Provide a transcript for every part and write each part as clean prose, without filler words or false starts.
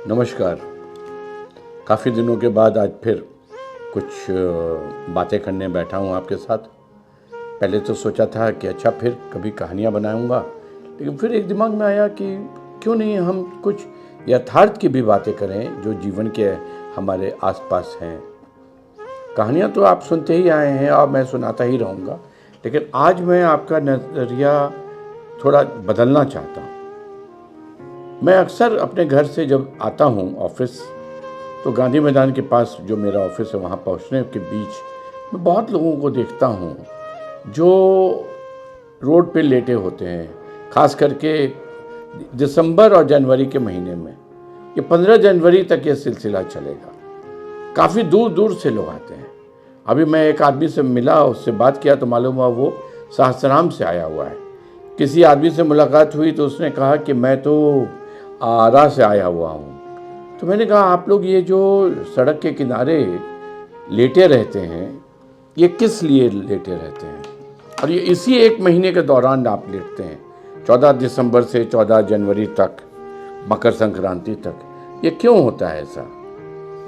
नमस्कार। काफ़ी दिनों के बाद आज फिर कुछ बातें करने बैठा हूँ आपके साथ। पहले तो सोचा था कि अच्छा फिर कभी कहानियाँ बनाऊँगा, लेकिन फिर एक दिमाग में आया कि क्यों नहीं हम कुछ यथार्थ की भी बातें करें जो जीवन के हमारे आसपास हैं। कहानियाँ तो आप सुनते ही आए हैं और मैं सुनाता ही रहूँगा, लेकिन आज मैं आपका नज़रिया थोड़ा बदलना चाहता हूँ। मैं अक्सर अपने घर से जब आता हूँ ऑफिस, तो गांधी मैदान के पास जो मेरा ऑफिस है वहाँ पहुँचने के बीच मैं बहुत लोगों को देखता हूँ जो रोड पे लेटे होते हैं। खास करके दिसंबर और जनवरी के महीने में, ये 15 जनवरी तक ये सिलसिला चलेगा। काफ़ी दूर दूर से लोग आते हैं। अभी मैं एक आदमी से मिला, उससे बात किया तो मालूम हुआ वो सहस्त्रधाम से आया हुआ है। किसी आदमी से मुलाकात हुई तो उसने कहा कि मैं तो आरा से आया हुआ हूँ। तो मैंने कहा आप लोग ये जो सड़क के किनारे लेटे रहते हैं, ये किस लिए लेटे रहते हैं? और ये इसी एक महीने के दौरान आप लेटते हैं, 14 दिसंबर से 14 जनवरी तक, मकर संक्रांति तक। ये क्यों होता है ऐसा?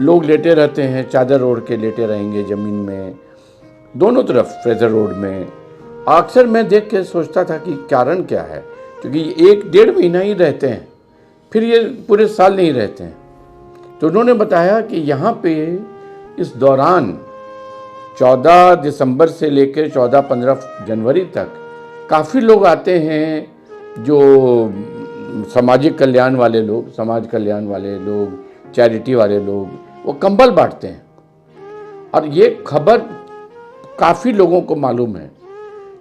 लोग लेटे रहते हैं, चादर ओढ़ के लेटे रहेंगे ज़मीन में, दोनों तरफ फ्रेजर रोड में। अक्सर मैं देख के सोचता था कि कारण क्या है, क्योंकि 1-1.5 महीना ही रहते हैं, फिर ये पूरे साल नहीं रहते हैं। तो उन्होंने बताया कि यहाँ पे इस दौरान 14 दिसंबर से लेकर 14-15 जनवरी तक काफ़ी लोग आते हैं जो सामाजिक कल्याण वाले लोग, समाज कल्याण वाले लोग, चैरिटी वाले लोग, वो कंबल बांटते हैं। और ये खबर काफ़ी लोगों को मालूम है।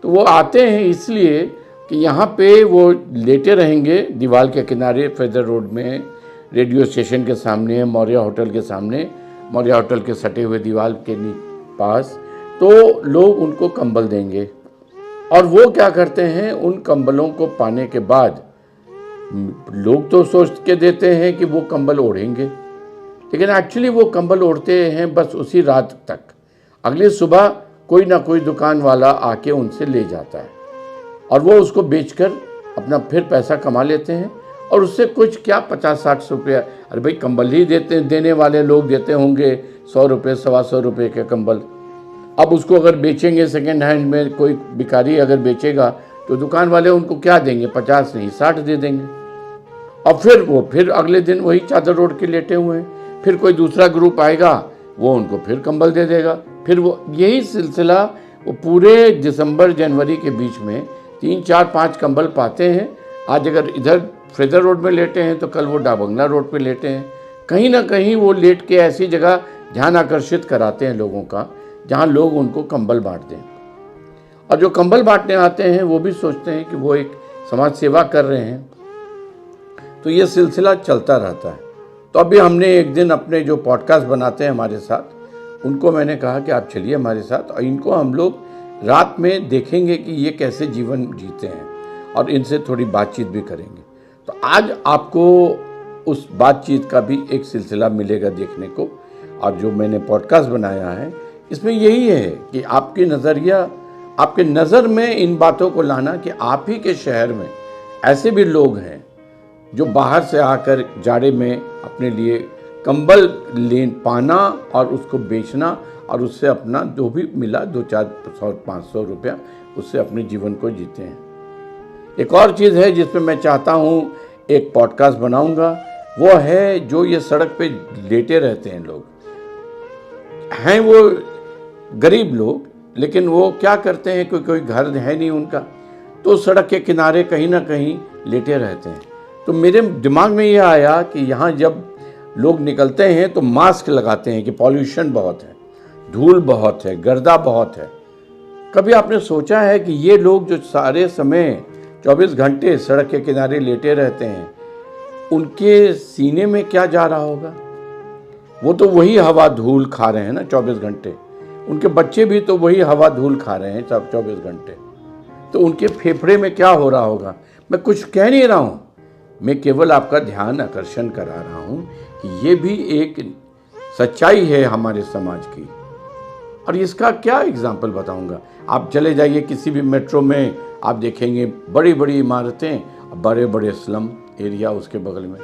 तो वो आते हैं इसलिए कि यहाँ पे वो लेटे रहेंगे दीवार के किनारे, फेदर रोड में, रेडियो स्टेशन के सामने, मौर्या होटल के सामने, मौर्या होटल के सटे हुए दीवार के पास। तो लोग उनको कंबल देंगे और वो क्या करते हैं, उन कंबलों को पाने के बाद लोग तो सोच के देते हैं कि वो कंबल ओढ़ेंगे, लेकिन एक्चुअली वो कंबल ओढ़ते हैं बस उसी रात तक। अगली सुबह कोई ना कोई दुकान वाला आके उनसे ले जाता है और वो उसको बेचकर अपना फिर पैसा कमा लेते हैं। और उससे कुछ क्या 50-60 रुपया, अरे भाई कंबल ही देने वाले लोग देते होंगे 100 रुपये, 125 रुपये के कंबल। अब उसको अगर बेचेंगे सेकेंड हैंड में, कोई भिखारी अगर बेचेगा तो दुकान वाले उनको क्या देंगे, 50 नहीं 60 दे देंगे। और फिर अगले दिन वही चादर ओढ़ के लेटे हुए हैं। फिर कोई दूसरा ग्रुप आएगा, वो उनको फिर कंबल दे देगा। फिर वो यही सिलसिला वो पूरे दिसंबर जनवरी के बीच में 3-4-5 कंबल पाते हैं। आज अगर इधर फ्रेजर रोड में लेटे हैं तो कल वो डाबंगला रोड पे लेटे हैं। कहीं ना कहीं वो लेट के ऐसी जगह ध्यान आकर्षित कराते हैं लोगों का, जहाँ लोग उनको कंबल बांट दें। और जो कंबल बांटने आते हैं वो भी सोचते हैं कि वो एक समाज सेवा कर रहे हैं। तो ये सिलसिला चलता रहता है। तो अभी हमने एक दिन अपने जो पॉडकास्ट बनाते हैं हमारे साथ, उनको मैंने कहा कि आप चलिए हमारे साथ और इनको हम लोग रात में देखेंगे कि ये कैसे जीवन जीते हैं और इनसे थोड़ी बातचीत भी करेंगे। तो आज आपको उस बातचीत का भी एक सिलसिला मिलेगा देखने को। और जो मैंने पॉडकास्ट बनाया है इसमें यही है कि आपकी नज़रिया, आपके नज़र में इन बातों को लाना कि आप ही के शहर में ऐसे भी लोग हैं जो बाहर से आकर जाड़े में अपने लिए कंबल पाना और उसको बेचना और उससे अपना जो भी मिला 200-400-500 रुपया, उससे अपने जीवन को जीते हैं। एक और चीज़ है जिसमें मैं चाहता हूँ एक पॉडकास्ट बनाऊँगा, वो है जो ये सड़क पे लेटे रहते हैं लोग, हैं वो गरीब लोग, लेकिन वो क्या करते हैं, कोई घर है नहीं उनका, तो सड़क के किनारे कहीं ना कहीं लेटे रहते हैं। तो मेरे दिमाग में ये आया कि यहाँ जब लोग निकलते हैं तो मास्क लगाते हैं कि पॉल्यूशन बहुत है, धूल बहुत है, गर्दा बहुत है। कभी आपने सोचा है कि ये लोग जो सारे समय 24 घंटे सड़क के किनारे लेटे रहते हैं, उनके सीने में क्या जा रहा होगा? वो तो वही हवा धूल खा रहे हैं ना 24 घंटे। उनके बच्चे भी तो वही हवा धूल खा रहे हैं सब 24 घंटे। तो उनके फेफड़े में क्या हो रहा होगा? मैं कुछ कह नहीं रहा हूँ, मैं केवल आपका ध्यान आकर्षण करा रहा हूँ कि ये भी एक सच्चाई है हमारे समाज की। और इसका क्या एग्जाम्पल बताऊंगा? आप चले जाइए किसी भी मेट्रो में, आप देखेंगे बड़ी बड़ी इमारतें, बड़े बड़े स्लम एरिया उसके बगल में।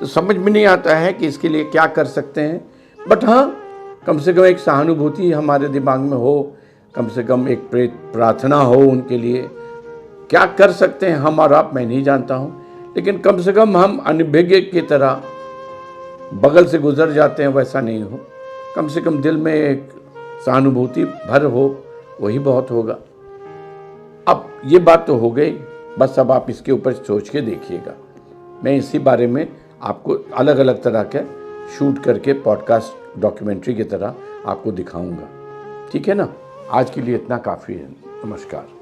तो समझ में नहीं आता है कि इसके लिए क्या कर सकते हैं। बट हाँ, कम से कम एक सहानुभूति हमारे दिमाग में हो, कम से कम एक प्रार्थना हो उनके लिए। क्या कर सकते हैं हम और आप, मैं नहीं जानता हूँ, लेकिन कम से कम हम अनभिज्ञ की तरह बगल से गुजर जाते हैं, वैसा नहीं हो। कम से कम दिल में एक सहानुभूति भर हो, वही बहुत होगा। अब ये बात तो हो गई, बस अब आप इसके ऊपर सोच के देखिएगा। मैं इसी बारे में आपको अलग अलग तरह के शूट करके पॉडकास्ट डॉक्यूमेंट्री की तरह आपको दिखाऊंगा। ठीक है ना? आज के लिए इतना काफ़ी है। नमस्कार।